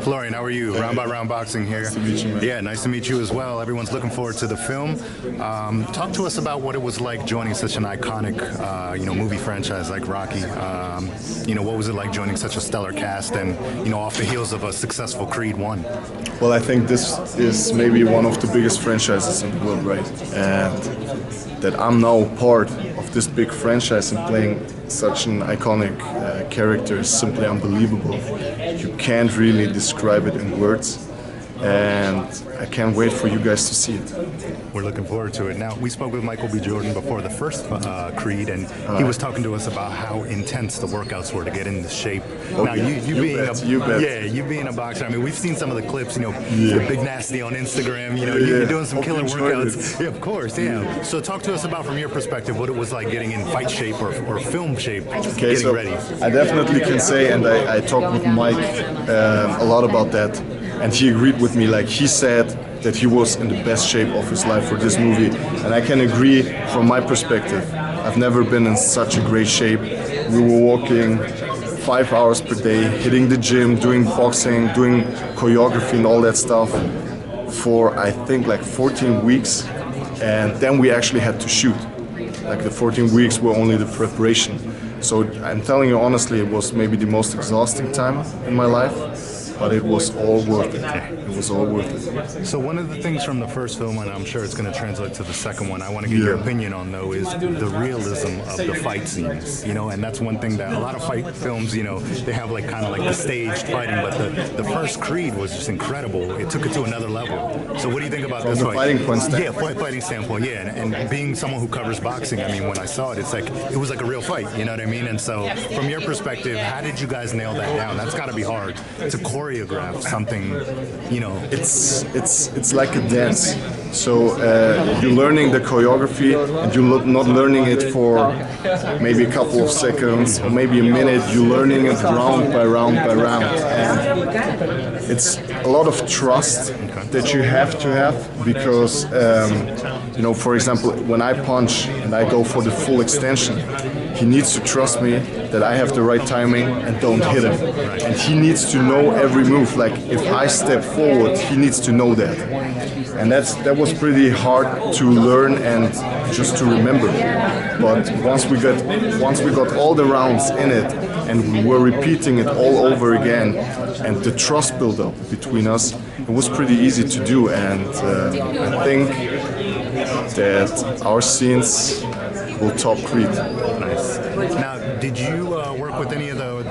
Florian, how are you? Round by Round Boxing here. Nice to meet you, man. Yeah, nice to meet you as well. Everyone's looking forward to the film. Talk to us about what it was like joining such an iconic, movie franchise like Rocky. What was it like joining such a stellar cast and, off the heels of a successful Creed 1? Well, I think this is maybe one of the biggest franchises in the world, right? And that I'm now part of this big franchise and playing such an iconic character is simply unbelievable. You can't really describe it in words, and I can't wait for you guys to see it. We're looking forward to it. Now, we spoke with Michael B. Jordan before the first Creed, and he was talking to us about how intense the workouts were to get into shape. Oh, now, yeah. you being a boxer, I mean, we've seen some of the clips, the Big Nasty on Instagram, you're doing some killer workouts. Yeah, of course, yeah. So talk to us about, from your perspective, what it was like getting in fight shape or film shape, getting ready. I definitely can say, and I talked with Mike a lot about that, and he agreed with me. Like, he said that he was in the best shape of his life for this movie, and I can agree from my perspective. I've never been in such a great shape. We were walking 5 hours per day, hitting the gym, doing boxing, doing choreography and all that stuff for, I think, like 14 weeks, and then we actually had to shoot. Like, the 14 weeks were only the preparation. So I'm telling you honestly, it was maybe the most exhausting time in my life, but it was all worth it. It was all worth it. So one of the things from the first film, and I'm sure it's going to translate to the second one, I want to get your opinion on, though, is the realism of the fight scenes. And that's one thing that a lot of fight films, they have kind of the staged fighting, but the first Creed was just incredible. It took it to another level. So what do you think about this fight? Fighting point standpoint. Yeah, fighting standpoint, yeah. And being someone who covers boxing, I mean, when I saw it, it was like a real fight, you know what I mean? And so from your perspective, how did you guys nail that down? That's got to be hard to choreograph something, It's like a dance. So you're learning the choreography, and you're not learning it for maybe a couple of seconds or maybe a minute. You're learning it round by round by round, and it's a lot of trust that you have to have because, for example, when I punch and I go for the full extension, he needs to trust me that I have the right timing and don't hit him. And he needs to know every move. Like, if I step forward, he needs to know that. And that was pretty hard to learn and just to remember. But once we got all the rounds in it, and we were repeating it all over again, and the trust built up between us, it was pretty easy to do. And I think that our scenes will top Creed. Nice. Now, did you work with any of the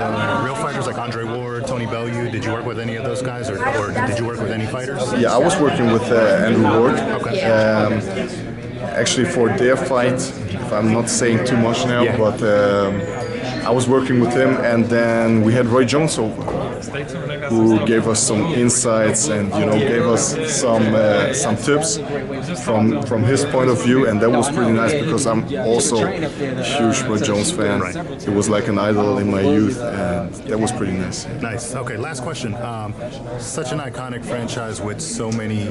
real fighters like Andre Ward, Tony Bellew? Did you work with any of those guys, or did you work with any fighters? Yeah, I was working with Andrew Ward. Okay. Actually, for their fight, if I'm not saying too much now, but I was working with him, and then we had Roy Jones over, who gave us some insights and gave us some tips from his point of view, and that was pretty nice because I'm also a huge Roy Jones fan. He was like an idol in my youth, and that was pretty nice. Nice. Okay, last question. Such an iconic franchise with so many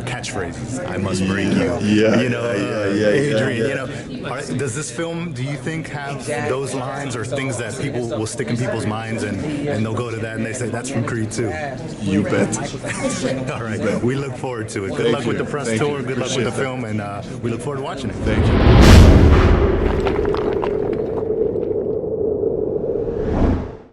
catchphrases. I must break you. Adrian. Does this film, do you think, have those lines or things that people will stick in people's minds and they'll go to that and they say that's from Creed 2? You bet. All right, we look forward to it. Good luck with the press tour, good luck with the film, and we look forward to watching it. Thank you.